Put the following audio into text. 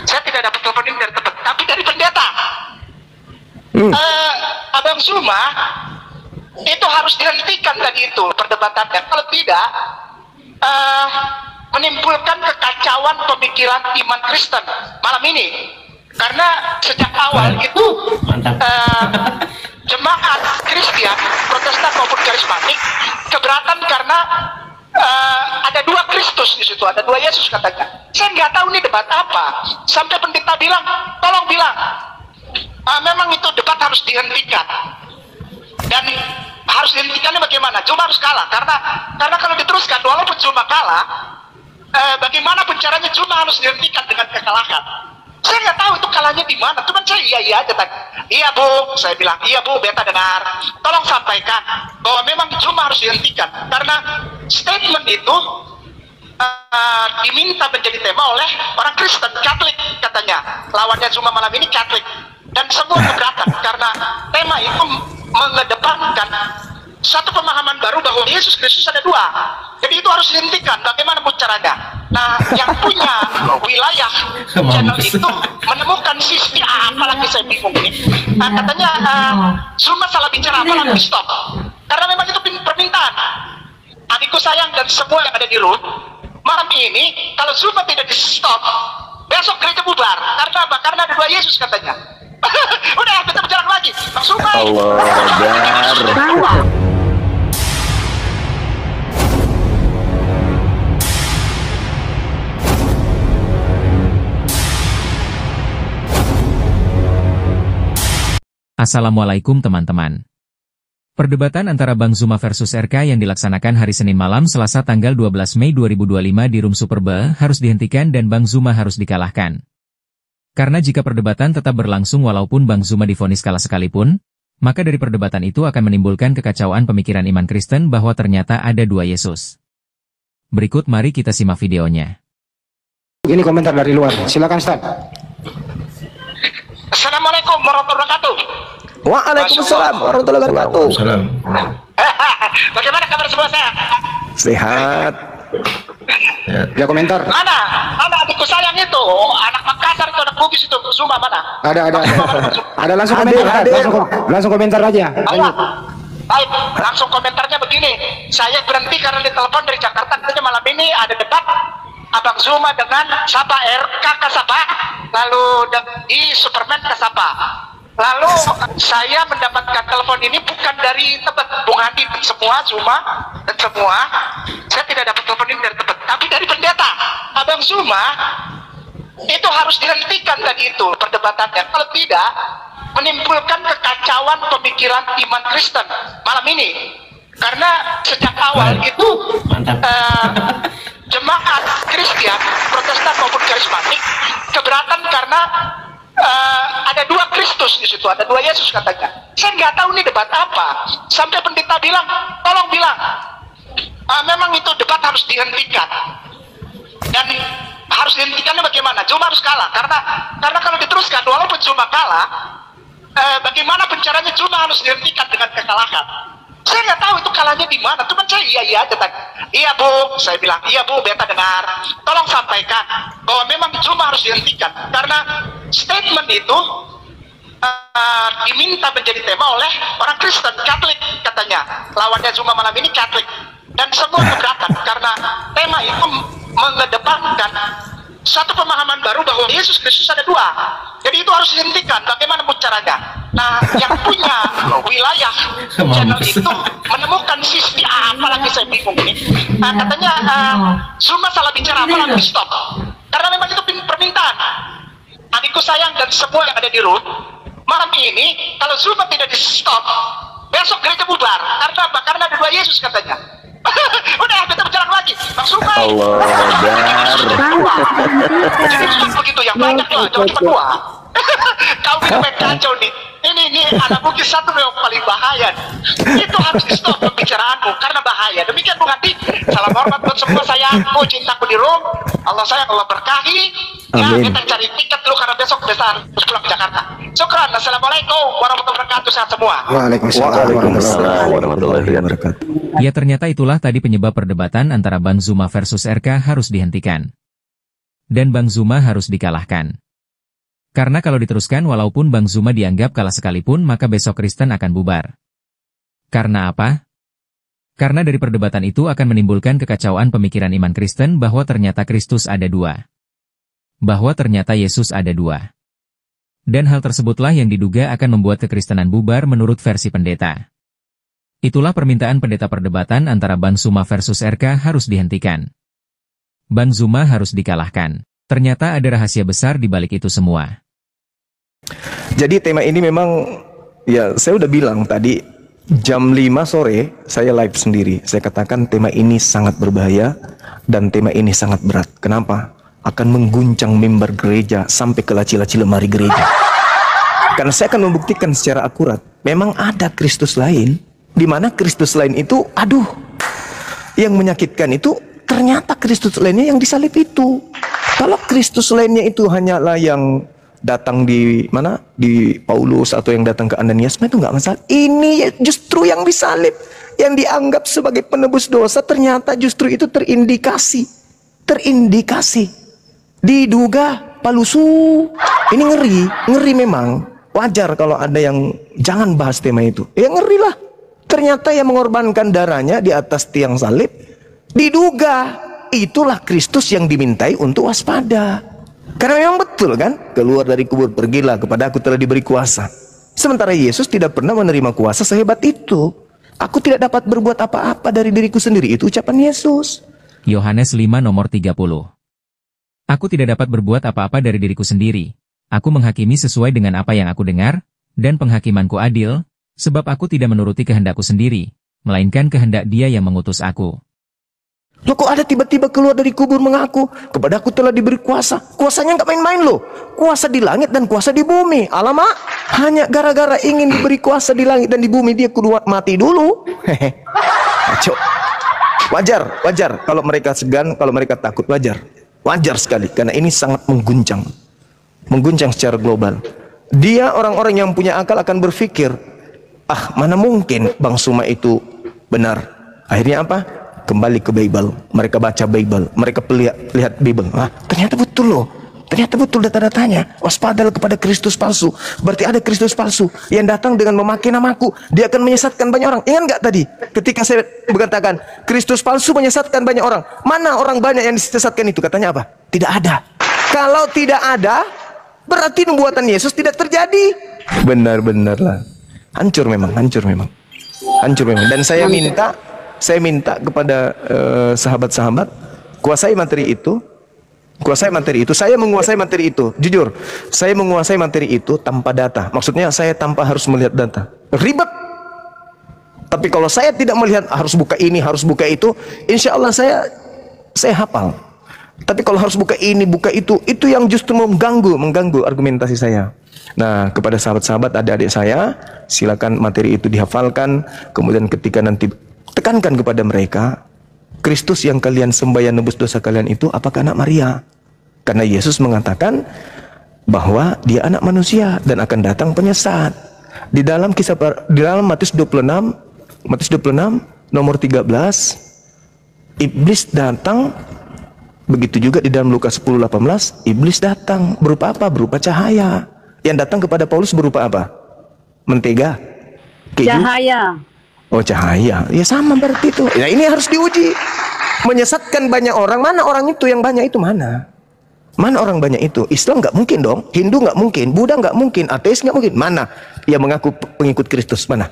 saya tidak dapat telepon ini dari tempat, tapi dari pendeta. Abang Zuma itu harus dihentikan tadi itu perdebatannya. Kalau tidak, menimbulkan kekacauan pemikiran iman Kristen malam ini. Karena sejak awal itu jemaat Kristen, Protestan maupun karismatik keberatan karena ada dua Kristus di situ, ada dua Yesus katanya. Saya nggak tahu ini debat apa. Sampai pendeta bilang, tolong bilang, memang itu debat harus dihentikan. Dan harus dihentikannya bagaimana? Zuma harus kalah karena kalau diteruskan, walaupun Zuma kalah, bagaimana caranya Zuma harus dihentikan dengan kekalahan. Saya nggak tahu itu kalahnya di mana. Cuman saya iya aja tadi. Iya Bu, saya bilang iya Bu, beta dengar. Tolong sampaikan bahwa memang Zuma harus dihentikan karena statement itu diminta menjadi tema oleh orang Kristen Katolik katanya. Lawannya Zuma malam ini Katolik dan semua keberatan karena tema itu mengedepankan satu pemahaman baru bahwa Yesus Kristus ada dua. Jadi itu harus dihentikan. Bagaimana caranya? Nah, yang punya wilayah channel itu menemukan sisi apalagi saya bingung ini. Katanya Zuma salah bicara apalagi stop. Karena memang itu permintaan. Adikku sayang dan semua yang ada di room, malam ini kalau Zuma tidak di stop, besok gereja bubar. Karena apa? Karena ada dua Yesus katanya. Udah kita berjalan lagi. Bang Zuma. Allah. Assalamualaikum teman-teman. Perdebatan antara Bang Zuma versus RK yang dilaksanakan hari Senin malam Selasa tanggal 12 Mei 2025 di Room Superbe harus dihentikan dan Bang Zuma harus dikalahkan. Karena jika perdebatan tetap berlangsung walaupun Bang Zuma divonis kalah sekalipun, maka dari perdebatan itu akan menimbulkan kekacauan pemikiran iman Kristen bahwa ternyata ada dua Yesus. Berikut mari kita simak videonya. Ini komentar dari luar, silakan Ustaz. Assalamualaikum warahmatullahi wabarakatuh. Waalaikumsalam warahmatullahi wabarakatuh. Bagaimana kabar semua saya? Sehat. Ya komentar. Mana adikku sayang itu, anak Makassar itu, anak Bugis itu, Zuma mana? Ada langsung komentar, langsung komentar aja. Baik, langsung komentarnya begini. Saya berhenti karena ditelepon dari Jakarta, katanya malam ini ada debat Abang Zuma dengan siapa, RK Kasapa, lalu di Superman Kasapa. Lalu saya mendapatkan telepon ini bukan dari tempat Bung Hadi dan semua, Zuma dan semua. Saya tidak dapat telepon ini dari tempat, tapi dari pendeta. Abang Zuma itu harus dihentikan tadi itu perdebatannya. Kalau tidak, menimbulkan kekacauan pemikiran iman Kristen malam ini. Karena sejak awal itu jemaat Kristen, Protestan maupun karismatik keberatan karena ada dua Kristus di situ, ada dua Yesus katanya. Saya nggak tahu ini debat apa. Sampai pendeta bilang, tolong bilang, memang itu debat harus dihentikan. Dan harus dihentikannya bagaimana? Zuma harus kalah karena kalau diteruskan, walaupun Zuma kalah, bagaimana caranya Zuma harus dihentikan dengan kekalahan. Saya nggak tahu itu kalahnya di mana. Cuman saya iya aja tadi. Iya Bu, saya bilang iya Bu, beta dengar. Tolong sampaikan bahwa memang Zuma harus dihentikan karena statement itu diminta menjadi tema oleh orang Kristen Katolik katanya. Lawannya Zuma malam ini Katolik dan semua keberatan karena tema itu mengedepankan satu pemahaman baru bahwa Yesus Kristus ada dua. Jadi itu harus dihentikan. Bagaimana caranya? Nah, yang punya wilayah channel itu menemukan sisi apalagi saya bingung ini. Katanya Zuma salah bicara apalagi stop. Karena memang itu permintaan. Adikku sayang dan semua yang ada di room, malam ini kalau Zuma tidak di stop, besok gereja bubar. Karena apa? Karena ada dua Yesus katanya. Udah kita berjalan lagi. Bang Zuma. Jadi begitu yang banyak lah, jangan cuma dua. Kau bikin kacau nih. Ini anak Bugis satu yang paling bahaya. Itu harus di stop pembicaraanmu karena bahaya. Demikian Bung Hadi. Salam hormat buat semua sayangku, cintaku di room. Allah sayang, Allah berkahi. Ya, kita cari tiket dulu karena besok besar harus pulang ke Jakarta. Syukran. Assalamualaikum warahmatullahi wabarakatuh. Sehat semua. Waalaikumsalam warahmatullahi wabarakatuh. Ya ternyata itulah tadi penyebab perdebatan antara Bang Zuma versus RK harus dihentikan. dan Bang Zuma harus dikalahkan. Karena kalau diteruskan walaupun Bang Zuma dianggap kalah sekalipun maka besok Kristen akan bubar. Karena apa? Karena dari perdebatan itu akan menimbulkan kekacauan pemikiran iman Kristen bahwa ternyata Kristus ada dua. Bahwa ternyata Yesus ada dua. Dan hal tersebutlah yang diduga akan membuat kekristenan bubar menurut versi pendeta. Itulah permintaan pendeta perdebatan antara Bang Zuma versus RK harus dihentikan. Bang Zuma harus dikalahkan. Ternyata ada rahasia besar di balik itu semua. Jadi tema ini memang, ya saya udah bilang tadi, jam 5 sore saya live sendiri. Saya katakan tema ini sangat berbahaya dan tema ini sangat berat. Kenapa? Akan mengguncang mimbar gereja sampai ke laci-laci lemari gereja. Karena saya akan membuktikan secara akurat, memang ada Kristus lain, di mana Kristus lain itu, yang menyakitkan itu ternyata Kristus lainnya yang disalib itu. Kalau Kristus lainnya itu hanyalah yang datang di mana, di Paulus atau yang datang ke Ananias, itu nggak masalah. Ini justru yang disalib, yang dianggap sebagai penebus dosa, ternyata justru itu terindikasi, diduga palsu. Ini ngeri memang. Wajar kalau ada yang jangan bahas tema itu. Ya ngeri lah. Ternyata yang mengorbankan darahnya di atas tiang salib, diduga itulah Kristus yang dimintai untuk waspada. Karena memang betul kan, keluar dari kubur, pergilah, kepada aku telah diberi kuasa. Sementara Yesus tidak pernah menerima kuasa sehebat itu. Aku tidak dapat berbuat apa-apa dari diriku sendiri, itu ucapan Yesus. Yohanes 5 nomor 30. Aku tidak dapat berbuat apa-apa dari diriku sendiri. Aku menghakimi sesuai dengan apa yang aku dengar, dan penghakimanku adil, sebab aku tidak menuruti kehendakku sendiri, melainkan kehendak Dia yang mengutus aku. Loh, kok ada tiba-tiba keluar dari kubur mengaku, kepada aku telah diberi kuasa. Kuasanya nggak main-main loh. Kuasa di langit dan kuasa di bumi. Alamak, hanya gara-gara ingin diberi kuasa di langit dan di bumi, dia kudu mati dulu. Kacau. Wajar kalau mereka segan, kalau mereka takut, wajar sekali, karena ini sangat mengguncang secara global. Dia orang-orang yang punya akal akan berpikir, mana mungkin Bang Zuma itu benar. Akhirnya apa? Kembali ke Bible. Mereka baca Bible, mereka lihat Bible. Ternyata betul loh. Ternyata betul data-datanya. Waspadalah kepada Kristus palsu. Berarti ada Kristus palsu yang datang dengan memakai namaku. Dia akan menyesatkan banyak orang. Ingat nggak tadi ketika saya mengatakan Kristus palsu menyesatkan banyak orang? Mana orang banyak yang disesatkan itu? Katanya apa? Tidak ada. Kalau tidak ada, berarti nubuatan Yesus tidak terjadi. Benar-benar lah. Hancur memang. Dan saya minta kepada sahabat-sahabat, kuasai materi itu. Saya menguasai materi itu. Jujur, saya menguasai materi itu tanpa data. Maksudnya saya tanpa harus melihat data. Ribet. Tapi kalau saya tidak melihat harus buka ini, harus buka itu, insya Allah saya hafal. Tapi kalau harus buka ini, buka itu yang justru mengganggu argumentasi saya. Nah, kepada sahabat-sahabat, adik-adik saya, silakan materi itu dihafalkan. Kemudian ketika nanti tekankan kepada mereka, Kristus yang kalian sembah yang nebus dosa kalian itu apakah anak Maria? Karena Yesus mengatakan bahwa dia anak manusia dan akan datang penyesat. Di dalam Matius 26 nomor 13, iblis datang. Begitu juga di dalam Lukas 10:18, iblis datang berupa apa? Berupa cahaya. Yang datang kepada Paulus berupa apa? Mentega? Keju? Cahaya. Oh, cahaya. Ya sama berarti itu. Ya ini harus diuji. Menyesatkan banyak orang. Mana orang itu yang banyak itu? Mana orang banyak itu? Islam nggak mungkin dong. Hindu nggak mungkin. Buddha nggak mungkin. Ateis nggak mungkin. Mana yang mengaku pengikut Kristus? Mana?